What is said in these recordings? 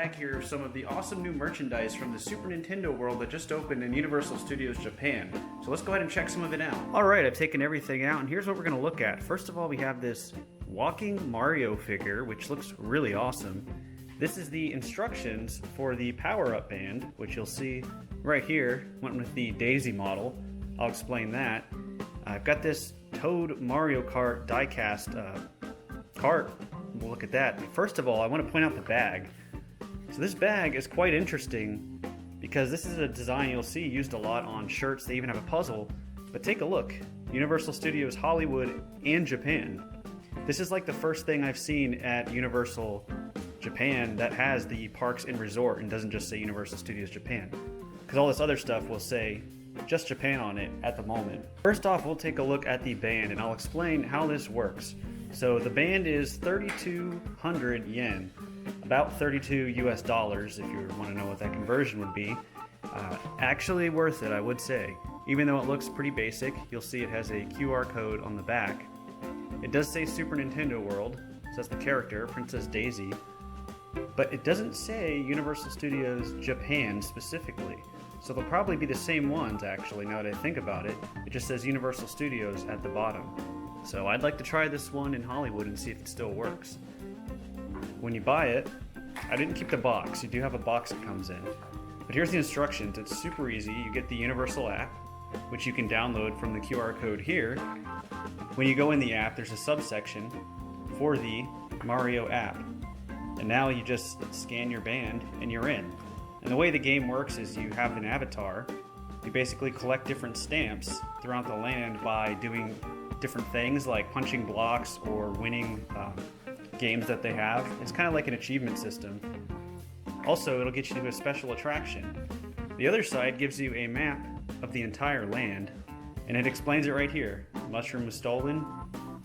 bag here of some of the awesome new merchandise from the Super Nintendo World that just opened in Universal Studios Japan. So let's go ahead and check some of it out. Alright, I've taken everything out and here's what we're going to look at. First of all, we have this walking Mario figure, which looks really awesome. This is the instructions for the power-up band, which you'll see right here. Went with the Daisy model. I'll explain that. I've got this Toad Mario Kart die-cast cart. We'll look at that. First of all, I want to point out the bag. So this bag is quite interesting because this is a design you'll see used a lot on shirts. They even have a puzzle. But take a look. Universal Studios Hollywood and Japan. This is like the first thing I've seen at Universal Japan that has the Parks and Resort and doesn't just say Universal Studios Japan. Because all this other stuff will say just Japan on it at the moment. First off, we'll take a look at the band and I'll explain how this works. So the band is 3,200 yen, about 32 US dollars if you want to know what that conversion would be. Actually worth it, I would say. Even though it looks pretty basic, you'll see it has a QR code on the back. It does say Super Nintendo World, so that's the character, Princess Daisy. But it doesn't say Universal Studios Japan specifically. So they'll probably be the same ones actually, now that I think about it. It just says Universal Studios at the bottom. So I'd like to try this one in Hollywood and see if it still works. When you buy it, I didn't keep the box. You do have a box that comes in. But here's the instructions. It's super easy. You get the Universal app, which you can download from the QR code here. When you go in the app, there's a subsection for the Mario app. And now you just scan your band and you're in. And the way the game works is you have an avatar. You basically collect different stamps throughout the land by doing different things like punching blocks or winning games that they have. It's kind of like an achievement system. Also, it'll get you to a special attraction. The other side gives you a map of the entire land, and it explains it right here. Mushroom was stolen,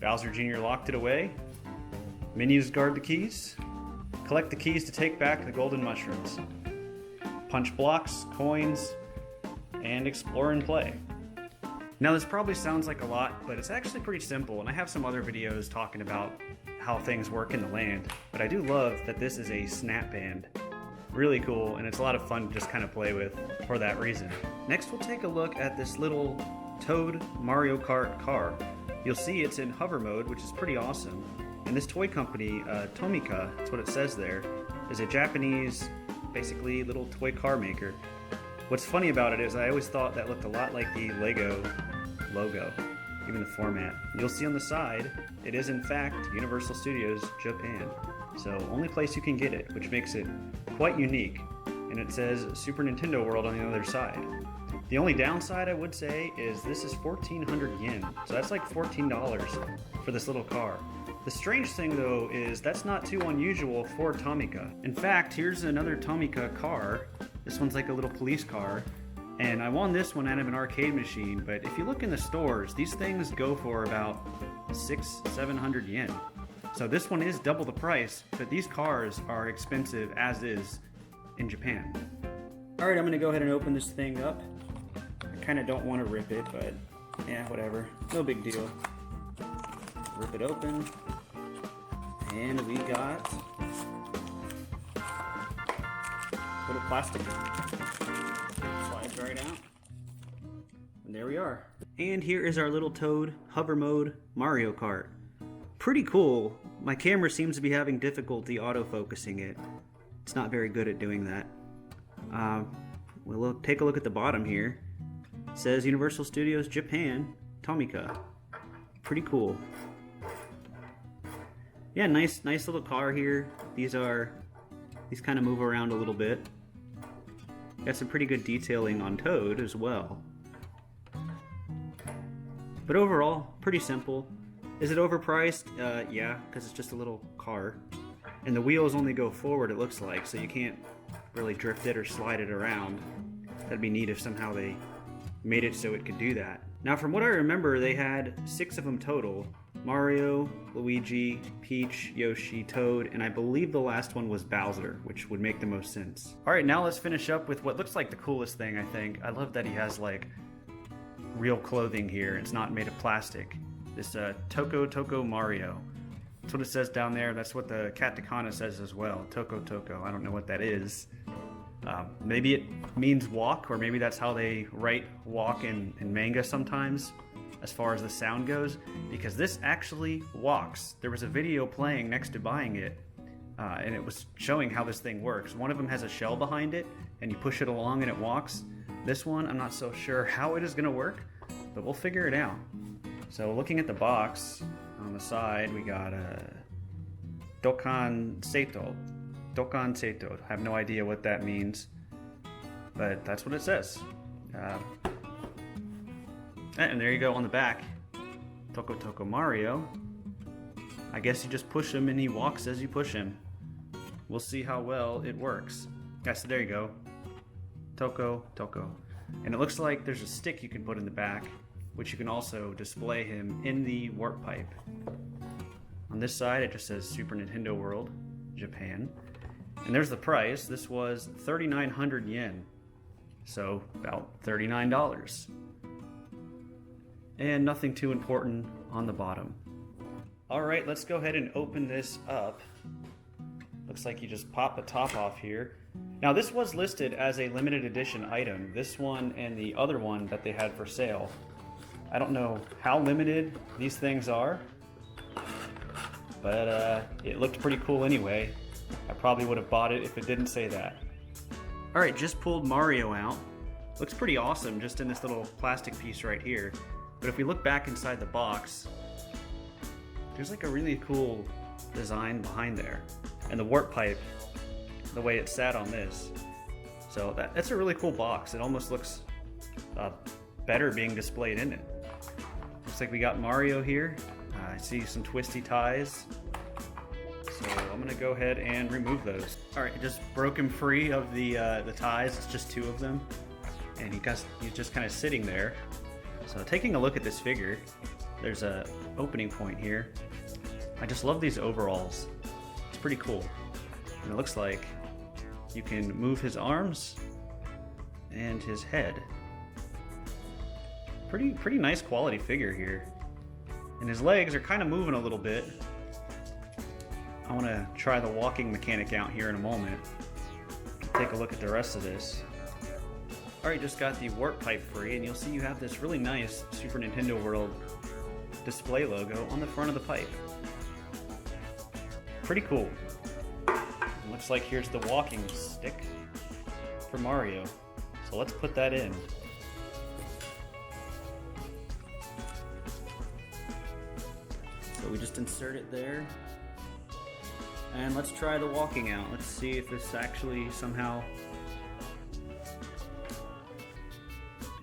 Bowser Jr. locked it away, menus guard the keys, collect the keys to take back the golden mushrooms, punch blocks, coins, and explore and play. Now this probably sounds like a lot, but it's actually pretty simple, and I have some other videos talking about how things work in the land, but I do love that this is a snap band. Really cool, and it's a lot of fun to just kind of play with for that reason. Next we'll take a look at this little Toad Mario Kart car. You'll see it's in hover mode, which is pretty awesome. And this toy company, Tomika, that's what it says there, is a Japanese, basically little toy car maker. What's funny about it is I always thought that looked a lot like the Lego logo, even the format. You'll see on the side, it is in fact Universal Studios Japan. So only place you can get it, which makes it quite unique. And it says Super Nintendo World on the other side. The only downside I would say is this is 1,400 yen. So that's like $14 for this little car. The strange thing though is that's not too unusual for Tomika. In fact, here's another Tomika car. This one's like a little police car. And I won this one out of an arcade machine, but if you look in the stores, these things go for about 600-700 yen. So this one is double the price, but these cars are expensive as is in Japan. Alright, I'm gonna go ahead and open this thing up. I kinda don't want to rip it, but yeah, whatever. No big deal. Rip it open. And we got a little plastic. Slides right out. And there we are. And here is our little Toad hover mode Mario Kart. Pretty cool. My camera seems to be having difficulty autofocusing it. It's not very good at doing that. We'll take a look at the bottom here. It says Universal Studios Japan, Tomika. Pretty cool. Yeah, nice little car here. These kind of move around a little bit. Got some pretty good detailing on Toad as well. But overall, pretty simple. Is it overpriced? Yeah, because it's just a little car. And the wheels only go forward, it looks like, so you can't really drift it or slide it around. That'd be neat if somehow they made it so it could do that. Now, from what I remember, they had 6 of them total. Mario, Luigi, Peach, Yoshi, Toad, and I believe the last one was Bowser, which would make the most sense. Alright, now let's finish up with what looks like the coolest thing, I think. I love that he has, like, real clothing here. It's not made of plastic. This Tokotoko Mario. That's what it says down there. That's what the katakana says as well. Tokotoko. I don't know what that is. Maybe it means walk, or maybe that's how they write walk in manga sometimes, as far as the sound goes, because this actually walks. There was a video playing next to buying it, and it was showing how this thing works. One of them has a shell behind it, and you push it along and it walks. This one, I'm not so sure how it is going to work, but we'll figure it out. So looking at the box, on the side we got a Dokan Seito. Dokan Seito. I have no idea what that means, but that's what it says. And there you go on the back. Tokotoko Mario. I guess you just push him and he walks as you push him. We'll see how well it works. Yeah, so there you go. Toko. And it looks like there's a stick you can put in the back, which you can also display him in the warp pipe. On this side it just says Super Nintendo World, Japan. And there's the price. This was 3,900 yen. So about $39. And nothing too important on the bottom. Alright, let's go ahead and open this up. Looks like you just pop the top off here. Now this was listed as a limited edition item. This one and the other one that they had for sale. I don't know how limited these things are, but it looked pretty cool anyway. I probably would have bought it if it didn't say that. Alright, just pulled Mario out. Looks pretty awesome just in this little plastic piece right here. But if we look back inside the box, there's like a really cool design behind there. And the warp pipe, the way it sat on this. So that's a really cool box. It almost looks better being displayed in it. Looks like we got Mario here. I see some twisty ties. So I'm gonna go ahead and remove those. All right, just broke him free of the ties. It's just two of them. And he's just kind of sitting there. So taking a look at this figure, there's a opening point here. I just love these overalls. It's pretty cool. And it looks like you can move his arms and his head. Pretty nice quality figure here. And his legs are kind of moving a little bit. I want to try the walking mechanic out here in a moment. Take a look at the rest of this. Alright, just got the warp pipe free, and you'll see you have this really nice Super Nintendo World display logo on the front of the pipe. Pretty cool. Looks like here's the walking stick for Mario. So let's put that in. So we just insert it there. And let's try the walking out. Let's see if this actually somehow...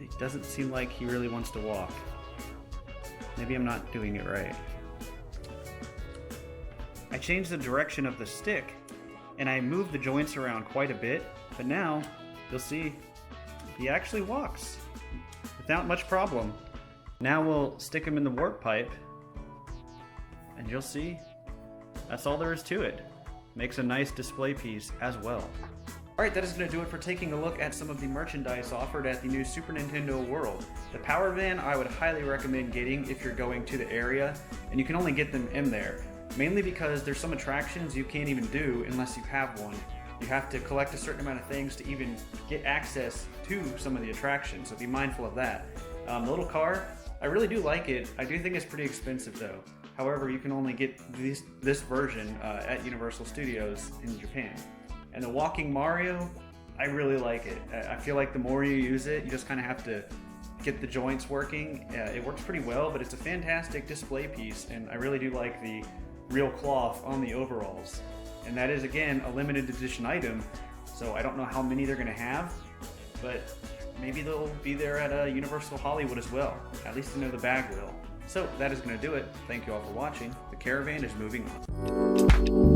It doesn't seem like he really wants to walk. Maybe I'm not doing it right. I changed the direction of the stick and I moved the joints around quite a bit, but now you'll see he actually walks without much problem. Now we'll stick him in the warp pipe and you'll see that's all there is to it. Makes a nice display piece as well. Alright, that is going to do it for taking a look at some of the merchandise offered at the new Super Nintendo World. The Power Van I would highly recommend getting if you're going to the area, and you can only get them in there. Mainly because there's some attractions you can't even do unless you have one. You have to collect a certain amount of things to even get access to some of the attractions, so be mindful of that. The little car, I really do like it. I do think it's pretty expensive though. However, you can only get this version at Universal Studios in Japan. And the walking Mario, I really like it. I feel like the more you use it, you just kind of have to get the joints working. It works pretty well, but it's a fantastic display piece, and I really do like the real cloth on the overalls. And that is, again, a limited edition item, so I don't know how many they're going to have, but maybe they'll be there at Universal Hollywood as well. At least I know the bag will. So that is going to do it. Thank you all for watching. The caravan is moving on.